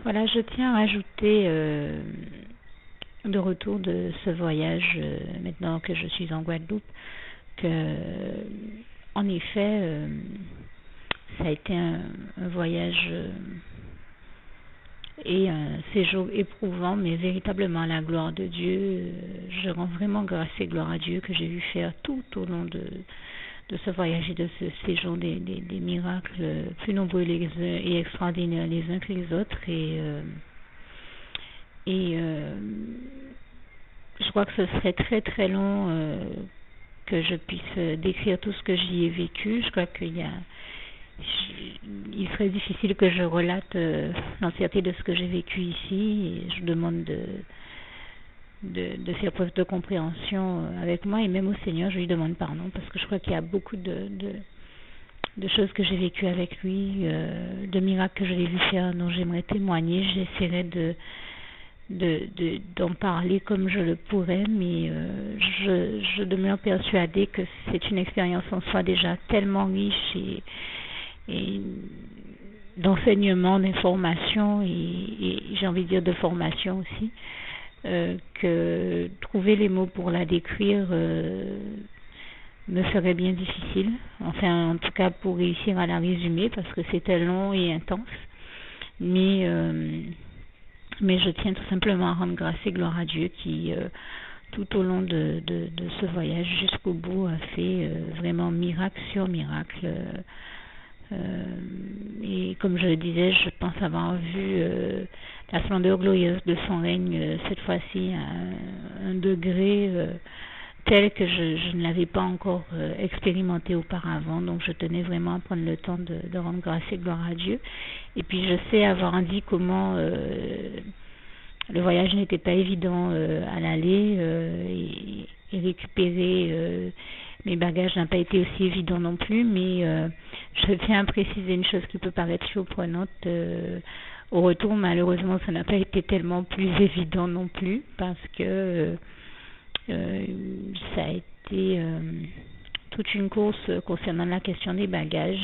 Voilà, je tiens à ajouter de retour de ce voyage, maintenant que je suis en Guadeloupe, que en effet, ça a été un voyage et un séjour éprouvant, mais véritablement à la gloire de Dieu. Je rends vraiment grâce et gloire à Dieu que j'ai vu faire tout au long de ce voyage et de ce séjour des miracles plus nombreux les uns et extraordinaires les uns que les autres. Et je crois que ce serait très très long que je puisse décrire tout ce que j'y ai vécu. Je crois il serait difficile que je relate l'entièreté de ce que j'ai vécu ici, et je demande de faire preuve de compréhension avec moi, et même au Seigneur je lui demande pardon, parce que je crois qu'il y a beaucoup de choses que j'ai vécues avec lui, de miracles que je l'ai vu faire dont j'aimerais témoigner. J'essaierai d'en parler comme je le pourrais, mais je demeure persuadée que c'est une expérience en soi déjà tellement riche et d'enseignement, d'information et j'ai envie de dire de formation aussi, que trouver les mots pour la décrire me serait bien difficile. Enfin, en tout cas, pour réussir à la résumer, parce que c'était long et intense. Mais je tiens tout simplement à rendre grâce et gloire à Dieu qui, tout au long de ce voyage jusqu'au bout, a fait vraiment miracle sur miracle. Et comme je le disais, je pense avoir vu la splendeur glorieuse de son règne, cette fois-ci à un degré tel que je ne l'avais pas encore expérimenté auparavant. Donc je tenais vraiment à prendre le temps de rendre grâce et gloire à Dieu. Et puis je sais avoir dit comment le voyage n'était pas évident à l'aller, et récupérer mes bagages n'a pas été aussi évident non plus, mais je tiens à préciser une chose qui peut paraître surprenante. Au retour, malheureusement, ça n'a pas été tellement plus évident non plus, parce que ça a été toute une course concernant la question des bagages,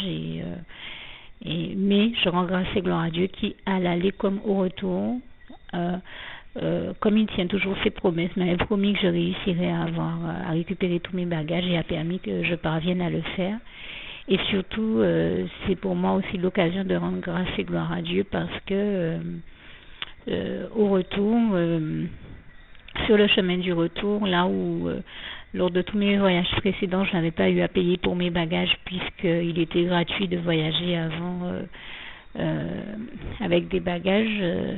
mais je rends grâce et gloire à Dieu qui, à l'aller comme au retour, comme il tient toujours ses promesses, m'avait promis que je réussirais à récupérer tous mes bagages, et a permis que je parvienne à le faire. Et surtout, c'est pour moi aussi l'occasion de rendre grâce et gloire à Dieu, parce que au retour, sur le chemin du retour, là où lors de tous mes voyages précédents, je n'avais pas eu à payer pour mes bagages, puisqu'il était gratuit de voyager avant avec des bagages.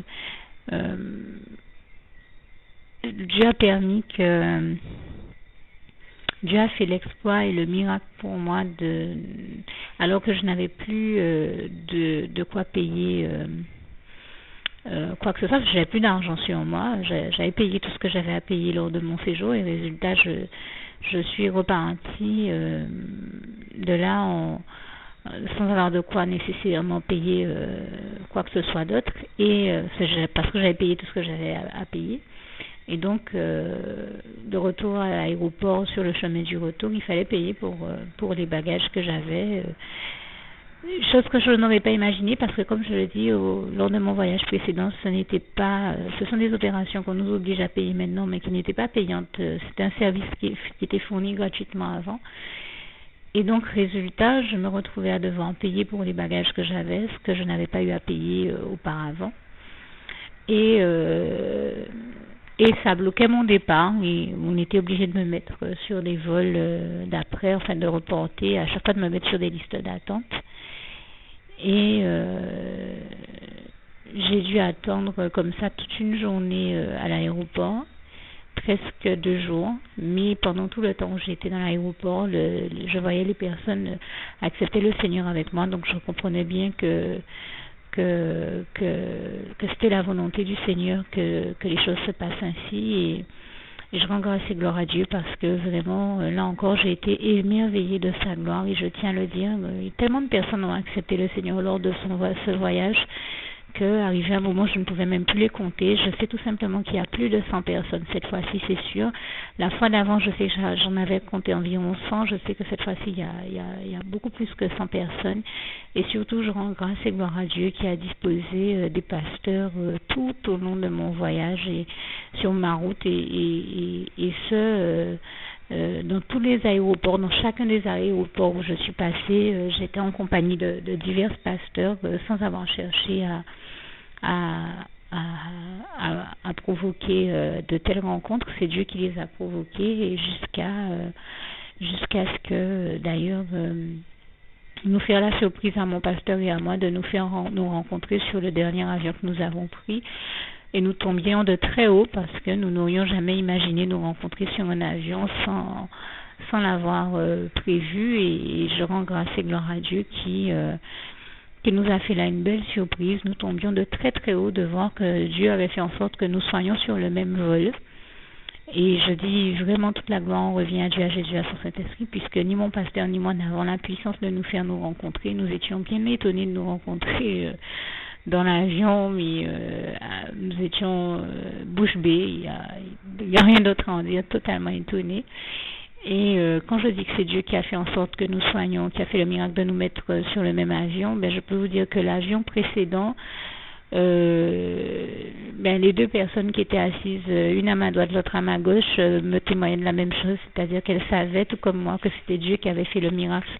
Dieu a permis que Dieu a fait l'exploit et le miracle pour moi alors que je n'avais plus de quoi payer quoi que ce soit, parce que j'avais plus d'argent sur moi. J'avais payé tout ce que j'avais à payer lors de mon séjour, et résultat je suis repartie de là sans avoir de quoi nécessairement payer quoi que ce soit d'autre, et parce que j'avais payé tout ce que j'avais à payer. Et donc de retour à l'aéroport, sur le chemin du retour, il fallait payer pour les bagages que j'avais, chose que je n'aurais pas imaginée, parce que comme je le dis lors de mon voyage précédent, ce sont des opérations qu'on nous oblige à payer maintenant, mais qui n'étaient pas payantes. C'était un service qui était fourni gratuitement avant. Et donc, résultat, je me retrouvais à devoir payer pour les bagages que j'avais, ce que je n'avais pas eu à payer auparavant. Et ça bloquait mon départ, et on était obligé de me mettre sur des vols d'après, enfin de reporter, à chaque fois de me mettre sur des listes d'attente. Et j'ai dû attendre comme ça toute une journée à l'aéroport, presque 2 jours, mais pendant tout le temps où j'étais dans l'aéroport, je voyais les personnes accepter le Seigneur avec moi, donc je comprenais bien que c'était la volonté du Seigneur que les choses se passent ainsi, et je rends grâce et gloire à Dieu, parce que vraiment, là encore, j'ai été émerveillée de sa gloire, et je tiens à le dire, tellement de personnes ont accepté le Seigneur lors de ce voyage, qu'arrivé un moment, je ne pouvais même plus les compter. Je sais tout simplement qu'il y a plus de 100 personnes. Cette fois-ci, c'est sûr. La fois d'avant, je sais que j'en avais compté environ 100. Je sais que cette fois-ci, il y a beaucoup plus que 100 personnes. Et surtout, je rends grâce et gloire à Dieu qui a disposé des pasteurs tout au long de mon voyage et sur ma route dans tous les aéroports, dans chacun des aéroports où je suis passée, j'étais en compagnie de divers pasteurs sans avoir cherché à provoquer de telles rencontres. C'est Dieu qui les a provoquées et jusqu'à ce que d'ailleurs nous faire la surprise à mon pasteur et à moi de nous faire nous rencontrer sur le dernier avion que nous avons pris. Et nous tombions de très haut parce que nous n'aurions jamais imaginé nous rencontrer sur un avion sans l'avoir prévu. Et je rends grâce et gloire à Dieu qui nous a fait là une belle surprise. Nous tombions de très très haut de voir que Dieu avait fait en sorte que nous soyons sur le même vol. Et je dis vraiment toute la gloire revient à Dieu, à Jésus, à son Saint-Esprit, puisque ni mon pasteur ni moi n'avons la puissance de nous faire nous rencontrer. Nous étions bien étonnés de nous rencontrer dans l'avion, mais nous étions bouche bée, il y a rien d'autre à en dire, totalement étonnés. Et quand je dis que c'est Dieu qui a fait en sorte que nous soyons, qui a fait le miracle de nous mettre sur le même avion, je peux vous dire que l'avion précédent, les deux personnes qui étaient assises, une à ma droite, l'autre à ma gauche, me témoignaient de la même chose, c'est-à-dire qu'elles savaient, tout comme moi, que c'était Dieu qui avait fait le miracle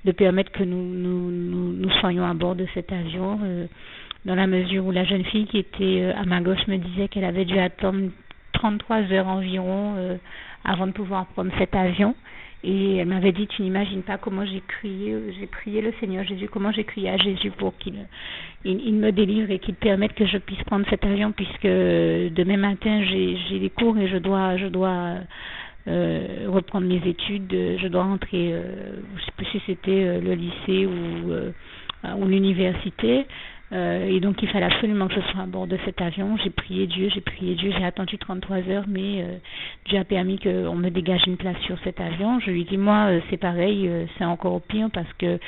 de permettre que nous soyons à bord de cet avion, dans la mesure où la jeune fille qui était à ma gauche me disait qu'elle avait dû attendre 33 heures environ avant de pouvoir prendre cet avion. Et elle m'avait dit, tu n'imagines pas comment j'ai prié le Seigneur Jésus, comment j'ai crié à Jésus pour qu'il me délivre et qu'il permette que je puisse prendre cet avion, puisque demain matin j'ai des cours et je dois reprendre mes études, je dois rentrer, je ne sais plus si c'était le lycée ou l'université. Et donc il fallait absolument que je sois à bord de cet avion. J'ai prié Dieu, j'ai attendu 33 heures, mais Dieu a permis qu'on me dégage une place sur cet avion. Je lui dis, moi c'est pareil, c'est encore pire parce que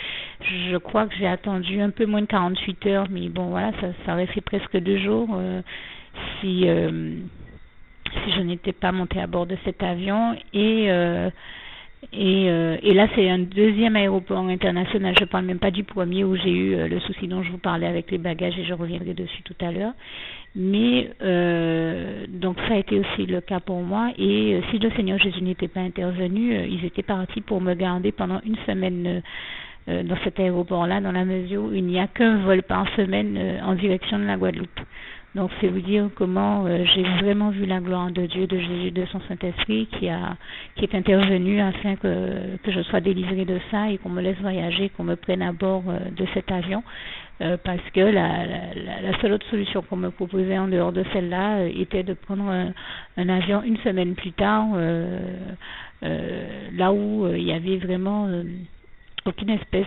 je crois que j'ai attendu un peu moins de 48 heures, mais bon voilà, ça aurait fait presque 2 jours si je n'étais pas montée à bord de cet avion. Et là, c'est un deuxième aéroport international. Je ne parle même pas du premier où j'ai eu le souci dont je vous parlais avec les bagages et je reviendrai dessus tout à l'heure. Mais donc ça a été aussi le cas pour moi. Et si le Seigneur Jésus n'était pas intervenu, ils étaient partis pour me garder pendant une semaine dans cet aéroport-là, dans la mesure où il n'y a qu'un vol par semaine en direction de la Guadeloupe. Donc, c'est vous dire comment j'ai vraiment vu la gloire de Dieu, de Jésus, de son Saint-Esprit qui est intervenu afin que je sois délivrée de ça et qu'on me laisse voyager, qu'on me prenne à bord de cet avion. Parce que la seule autre solution qu'on me proposait en dehors de celle-là était de prendre un avion une semaine plus tard, là où il y avait vraiment aucune espèce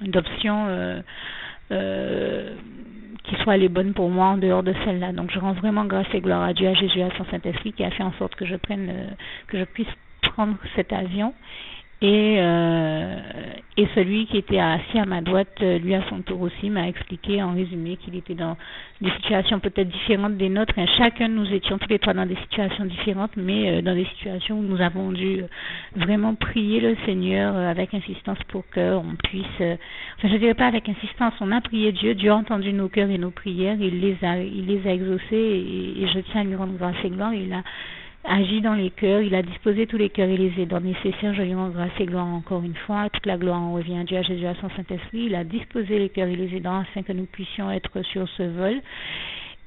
d'option qui soit les bonnes pour moi en dehors de celle-là. Donc je rends vraiment grâce et gloire à Dieu, à Jésus, à son Saint-Esprit qui a fait en sorte que je puisse prendre cet avion. Et celui qui était assis à ma droite, lui à son tour aussi, m'a expliqué en résumé qu'il était dans des situations peut-être différentes des nôtres. Et chacun, nous étions tous les trois dans des situations différentes, mais dans des situations où nous avons dû vraiment prier le Seigneur avec insistance pour qu'on puisse... je dirais pas avec insistance, on a prié Dieu, Dieu a entendu nos cœurs et nos prières, il les a exaucés et je tiens à lui rendre grâce et gloire. Il a agi dans les cœurs, il a disposé tous les cœurs et les aidants nécessaires. Je lui rends grâce et gloire encore une fois. Toute la gloire en revient à Dieu, à Jésus, à son Saint-Esprit. Il a disposé les cœurs et les aidants afin que nous puissions être sur ce vol.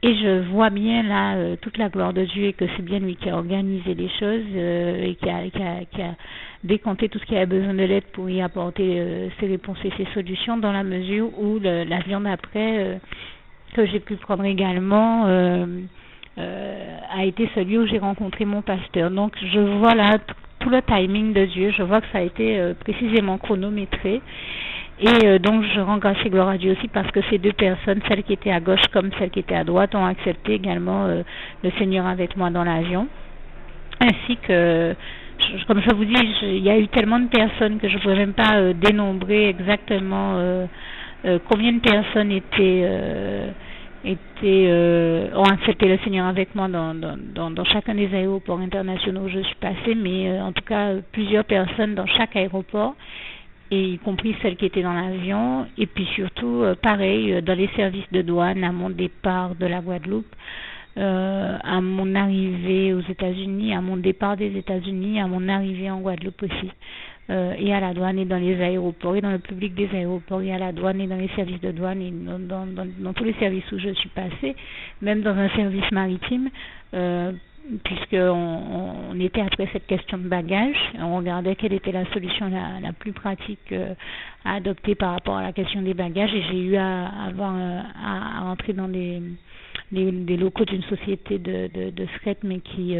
Et je vois bien là toute la gloire de Dieu et que c'est bien lui qui a organisé les choses et qui a décompté tout ce qui avait besoin de l'aide pour y apporter ses réponses et ses solutions, dans la mesure où l'avion d'après que j'ai pu prendre également a été celui où j'ai rencontré mon pasteur. Donc je vois là tout le timing de Dieu, je vois que ça a été précisément chronométré. Et donc je rends grâce et gloire à Dieu aussi parce que ces deux personnes, celle qui était à gauche comme celle qui était à droite, ont accepté également le Seigneur avec moi dans l'avion. Ainsi que, comme je vous dis, il y a eu tellement de personnes que je ne pourrais même pas dénombrer exactement combien de personnes ont accepté le Seigneur avec moi dans chacun des aéroports internationaux où je suis passée, mais en tout cas plusieurs personnes dans chaque aéroport, et y compris celles qui étaient dans l'avion, et puis surtout pareil dans les services de douane à mon départ de la Guadeloupe, à mon arrivée aux États-Unis, à mon départ des États-Unis, à mon arrivée en Guadeloupe aussi. Et à la douane et dans les aéroports et dans le public des aéroports et à la douane et dans les services de douane et dans tous les services où je suis passée, même dans un service maritime, puisqu'on était après cette question de bagages, on regardait quelle était la solution la plus pratique à adopter par rapport à la question des bagages, et j'ai eu à rentrer dans des locaux d'une société de fret, mais qui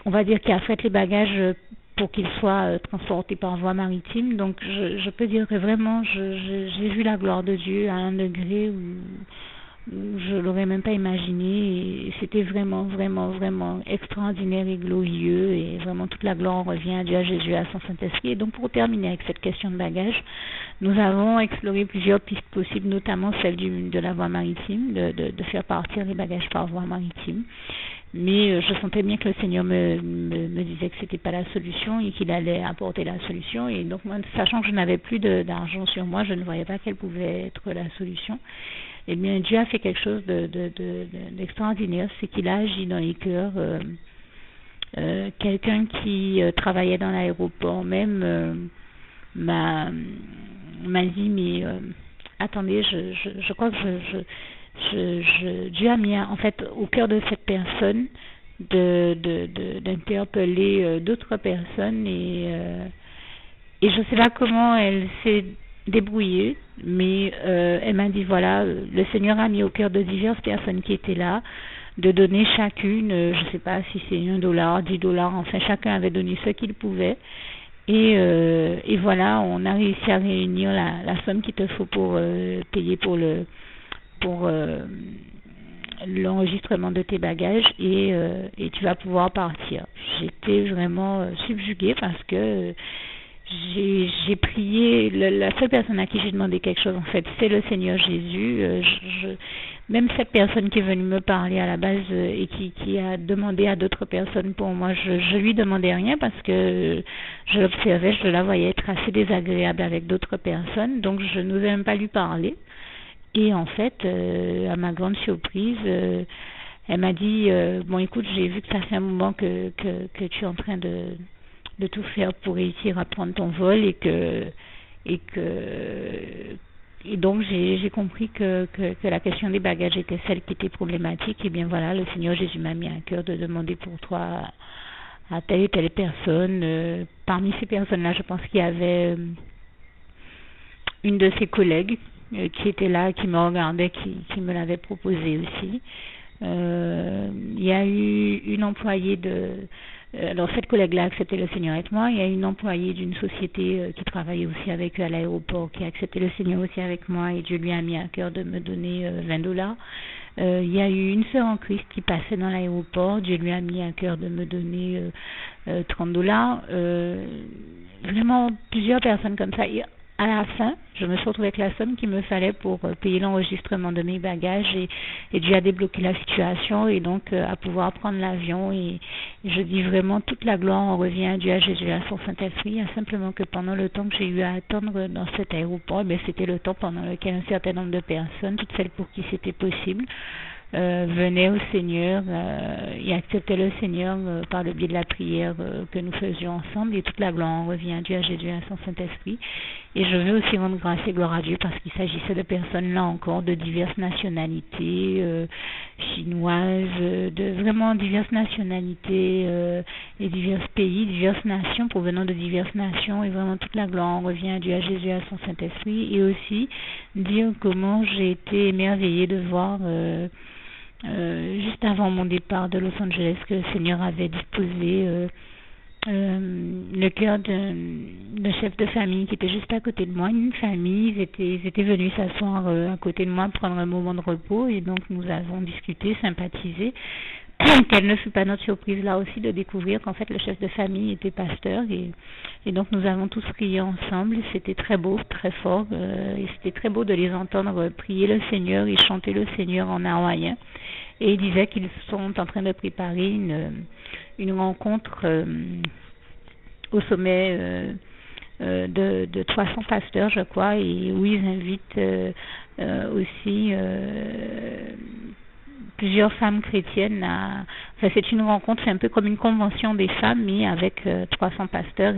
on va dire qui affrète les bagages pour qu'ils soient transportés par voie maritime. Donc je peux dire que vraiment j'ai vu la gloire de Dieu à un degré où je l'aurais même pas imaginé, et c'était vraiment extraordinaire et glorieux, et vraiment toute la gloire revient à Dieu, à Jésus, à son Saint-Esprit. Et donc pour terminer avec cette question de bagages, nous avons exploré plusieurs pistes possibles, notamment celle de la voie maritime, de faire partir les bagages par voie maritime. Mais je sentais bien que le Seigneur me disait que c'était pas la solution et qu'il allait apporter la solution. Et donc moi, sachant que je n'avais plus d'argent sur moi, je ne voyais pas quelle pouvait être la solution. Eh bien, Dieu a fait quelque chose d'extraordinaire, c'est qu'il a agi dans les cœurs. Quelqu'un qui travaillait dans l'aéroport même m'a dit, mais attendez, je crois que Dieu a mis en fait au cœur de cette personne d'interpeller d'autres personnes, et je ne sais pas comment elle s'est débrouillée, mais elle m'a dit voilà, le Seigneur a mis au cœur de diverses personnes qui étaient là de donner chacune, je ne sais pas si c'est $1, $10, enfin chacun avait donné ce qu'il pouvait. Et voilà, on a réussi à réunir la somme qu'il te faut pour payer pour l'enregistrement de tes bagages, et tu vas pouvoir partir. J'étais vraiment subjuguée parce que j'ai prié, la seule personne à qui j'ai demandé quelque chose en fait, c'est le Seigneur Jésus. Même cette personne qui est venue me parler à la base et qui a demandé à d'autres personnes pour moi, je lui demandais rien parce que je l'observais, je la voyais être assez désagréable avec d'autres personnes, donc je n'osais même pas lui parler. Et en fait, à ma grande surprise, elle m'a dit bon écoute, j'ai vu que ça fait un moment que tu es en train de tout faire pour réussir à prendre ton vol, et donc j'ai compris que la question des bagages était celle qui était problématique. Et bien voilà, le Seigneur Jésus m'a mis à cœur de demander pour toi à telle et telle personne. Parmi ces personnes-là, je pense qu'il y avait une de ses collègues qui était là, qui me regardait, qui me l'avait proposé aussi. Il y a eu une employée alors cette collègue-là a accepté le Seigneur avec moi. Il y a une employée d'une société qui travaillait aussi avec eux à l'aéroport qui a accepté le Seigneur aussi avec moi, et Dieu lui a mis à cœur de me donner $20. Il y a eu une sœur en Christ qui passait dans l'aéroport, Dieu lui a mis à cœur de me donner $30. Vraiment plusieurs personnes comme ça. Et à la fin, je me suis retrouvée avec la somme qu'il me fallait pour payer l'enregistrement de mes bagages, et Dieu a débloqué la situation, et donc à pouvoir prendre l'avion. Et je dis vraiment toute la gloire en revient à Dieu, à Jésus, à son Saint-Esprit. Simplement que pendant le temps que j'ai eu à attendre dans cet aéroport, c'était le temps pendant lequel un certain nombre de personnes, toutes celles pour qui c'était possible, venaient au Seigneur et acceptaient le Seigneur par le biais de la prière que nous faisions ensemble. Et toute la gloire en revient à Dieu, à Jésus, à son Saint-Esprit. Et je veux aussi rendre grâce et gloire à Dieu parce qu'il s'agissait de personnes là encore de diverses nationalités, chinoises, de vraiment diverses nationalités et divers pays, diverses nations, provenant de diverses nations. Et vraiment toute la gloire en revient à Dieu, à Jésus, à son Saint-Esprit. Et aussi dire comment j'ai été émerveillée de voir juste avant mon départ de Los Angeles que le Seigneur avait disposé le cœur d'un chef de famille qui était juste à côté de moi, une famille. Ils étaient venus s'asseoir à côté de moi, prendre un moment de repos, et donc nous avons discuté, sympathisé. quelle ne fut pas notre surprise là aussi de découvrir qu'en fait le chef de famille était pasteur et donc nous avons tous prié ensemble. C'était très beau, très fort et c'était très beau de les entendre prier le Seigneur et chanter le Seigneur en hawaïen. Et ils disaient qu'ils sont en train de préparer une rencontre au sommet de 300 pasteurs, je crois, et où ils invitent aussi plusieurs femmes chrétiennes. Enfin, c'est une rencontre, c'est un peu comme une convention des femmes, mais avec 300 pasteurs.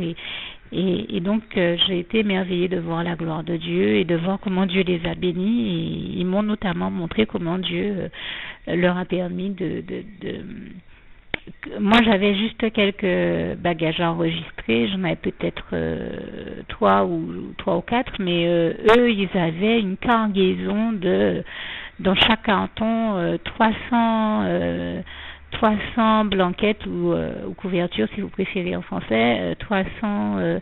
Et donc, j'ai été émerveillée de voir la gloire de Dieu et de voir comment Dieu les a bénis. Et ils m'ont notamment montré comment Dieu leur a permis moi, j'avais juste quelques bagages à enregistrer. J'en avais peut-être 3 ou 4, mais eux, ils avaient une cargaison dans chaque canton, 300 blanquettes ou couvertures, si vous préférez en français, 300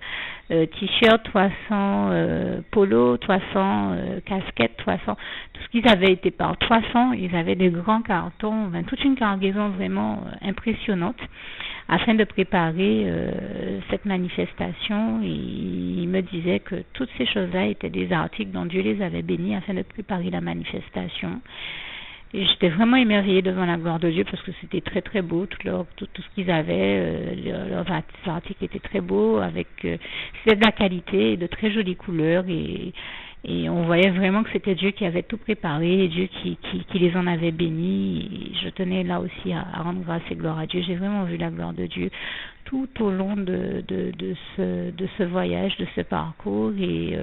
t-shirts, 300 polos, 300 casquettes, 300, tout ce qu'ils avaient été par 300, ils avaient des grands cartons, toute une cargaison vraiment impressionnante afin de préparer cette manifestation. Il me disait que toutes ces choses-là étaient des articles dont Dieu les avait bénis afin de préparer la manifestation. Et j'étais vraiment émerveillée devant la gloire de Dieu parce que c'était très très beau, tout ce qu'ils avaient, leurs articles étaient très beaux, c'était de la qualité et de très jolies couleurs et on voyait vraiment que c'était Dieu qui avait tout préparé et Dieu qui les en avait bénis. Et je tenais là aussi à rendre grâce et gloire à Dieu. J'ai vraiment vu la gloire de Dieu tout au long de ce voyage, de ce parcours et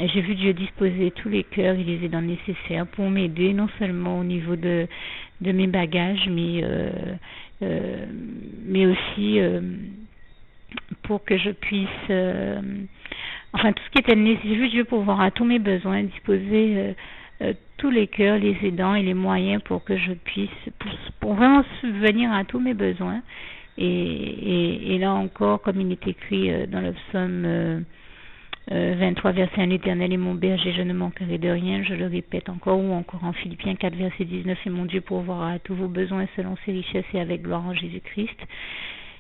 j'ai vu Dieu disposer tous les cœurs et les aidants nécessaires pour m'aider, non seulement au niveau de mes bagages, mais aussi pour que je puisse, enfin tout ce qui était nécessaire. J'ai vu Dieu pourvoir à tous mes besoins, disposer tous les cœurs, les aidants et les moyens pour que je puisse, pour vraiment subvenir à tous mes besoins. Et là encore, comme il est écrit dans le psaume 23 verset 1, l'Éternel est mon berger, je ne manquerai de rien, je le répète encore, ou encore en Philippiens 4 verset 19, et mon Dieu pourvoira à tous vos besoins selon ses richesses et avec gloire en Jésus-Christ.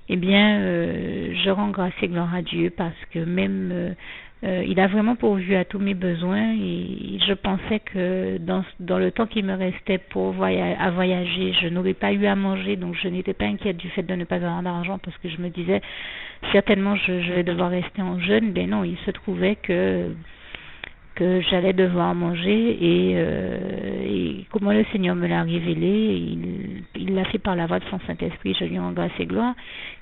Eh bien, je rends grâce et gloire à Dieu parce que même il a vraiment pourvu à tous mes besoins et je pensais que dans le temps qui me restait à voyager, je n'aurais pas eu à manger, donc je n'étais pas inquiète du fait de ne pas avoir d'argent parce que je me disais certainement je vais devoir rester en jeûne. Mais non, il se trouvait que j'allais devoir manger et comment le Seigneur me l'a révélé, il l'a fait par la voix de son Saint-Esprit, je lui rends grâce et gloire,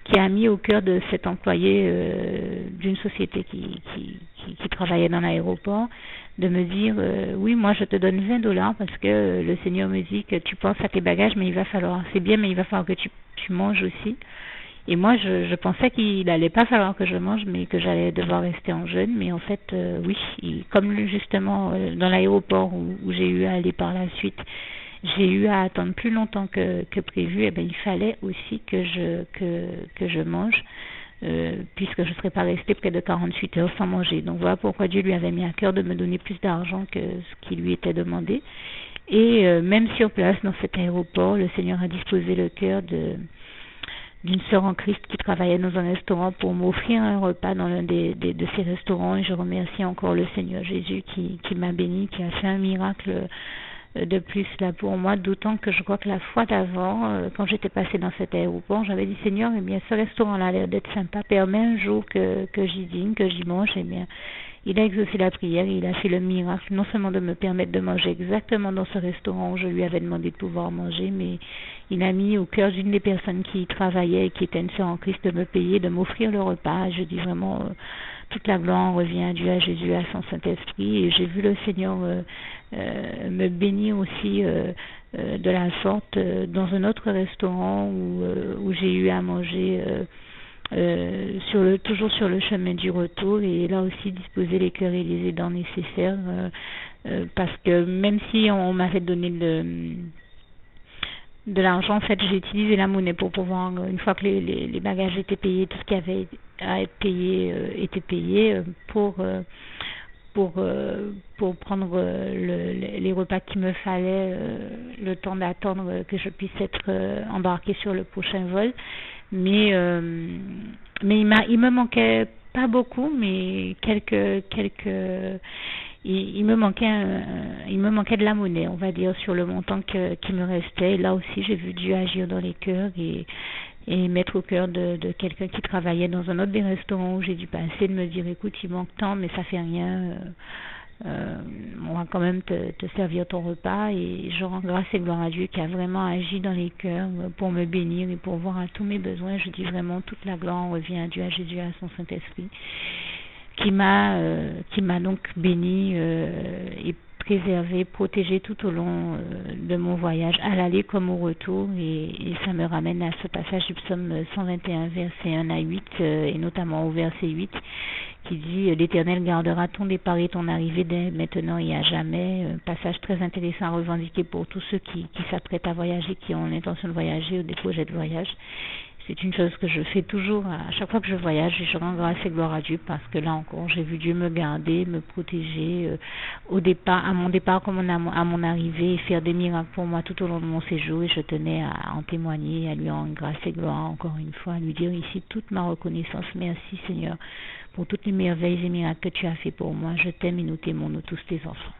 qui a mis au cœur de cet employé d'une société qui travaillait dans l'aéroport, de me dire oui, moi je te donne $20 parce que le Seigneur me dit que tu penses à tes bagages, mais c'est bien, mais il va falloir que tu manges aussi. Et moi, je pensais qu'il n'allait pas falloir que je mange, mais que j'allais devoir rester en jeûne. Mais en fait, oui, comme justement dans l'aéroport où j'ai eu à aller par la suite, j'ai eu à attendre plus longtemps que prévu, et bien, il fallait aussi que je mange, puisque je ne serais pas restée près de 48 heures sans manger. Donc voilà pourquoi Dieu lui avait mis à cœur de me donner plus d'argent que ce qui lui était demandé. Et même sur place, dans cet aéroport, le Seigneur a disposé le cœur d'une sœur en Christ qui travaillait dans un restaurant pour m'offrir un repas dans l'un de ces restaurants, et je remercie encore le Seigneur Jésus qui m'a béni, qui a fait un miracle de plus là pour moi, d'autant que je crois que la fois d'avant, quand j'étais passée dans cet aéroport, j'avais dit Seigneur, eh bien ce restaurant-là a l'air d'être sympa, permets un jour que j'y dîne, que j'y mange. Eh bien il a exaucé la prière et il a fait le miracle, non seulement de me permettre de manger exactement dans ce restaurant où je lui avais demandé de pouvoir manger, mais il a mis au cœur d'une des personnes qui y travaillait et qui était une sœur en Christ de me payer, de m'offrir le repas. Je dis vraiment, toute la gloire revient à Dieu, à Jésus, à son Saint-Esprit. Et j'ai vu le Seigneur me bénir aussi de la sorte dans un autre restaurant où j'ai eu à manger toujours sur le chemin du retour, et là aussi disposer les cœurs et les aidants nécessaires parce que même si on m'avait donné de l'argent, en fait j'ai utilisé la monnaie pour pouvoir, une fois que les bagages étaient payés, tout ce qui avait à être payé était payé pour prendre les les repas qu'il me fallait, le temps d'attendre que je puisse être embarquée sur le prochain vol. Mais il me manquait pas beaucoup, mais il me manquait de la monnaie, on va dire, sur le montant qui me restait. Là aussi, j'ai vu Dieu agir dans les cœurs et mettre au cœur de quelqu'un qui travaillait dans un autre des restaurants où j'ai dû passer, de me dire, écoute, il manque tant, mais ça fait rien. On va quand même te servir ton repas, et je rends grâce et gloire à Dieu qui a vraiment agi dans les cœurs pour me bénir et pour voir à tous mes besoins. Je dis vraiment toute la gloire revient à Dieu, à Jésus, à son Saint-Esprit qui m'a donc béni et préservé, protégé tout au long de mon voyage, à l'aller comme au retour, et ça me ramène à ce passage du psaume 121, versets 1 à 8, et notamment au verset 8, qui dit « L'Éternel gardera ton départ et ton arrivée dès maintenant et à jamais ». Un passage très intéressant à revendiquer pour tous ceux qui s'apprêtent à voyager, qui ont l'intention de voyager ou des projets de voyage. C'est une chose que je fais toujours à chaque fois que je voyage, et je rends grâce et gloire à Dieu parce que là encore, j'ai vu Dieu me garder, me protéger à mon départ comme à mon arrivée, et faire des miracles pour moi tout au long de mon séjour, et je tenais à en témoigner, à lui rendre grâce et gloire encore une fois, à lui dire ici toute ma reconnaissance. Merci Seigneur pour toutes les merveilles et miracles que tu as fait pour moi. Je t'aime et nous t'aimons, nous tous tes enfants.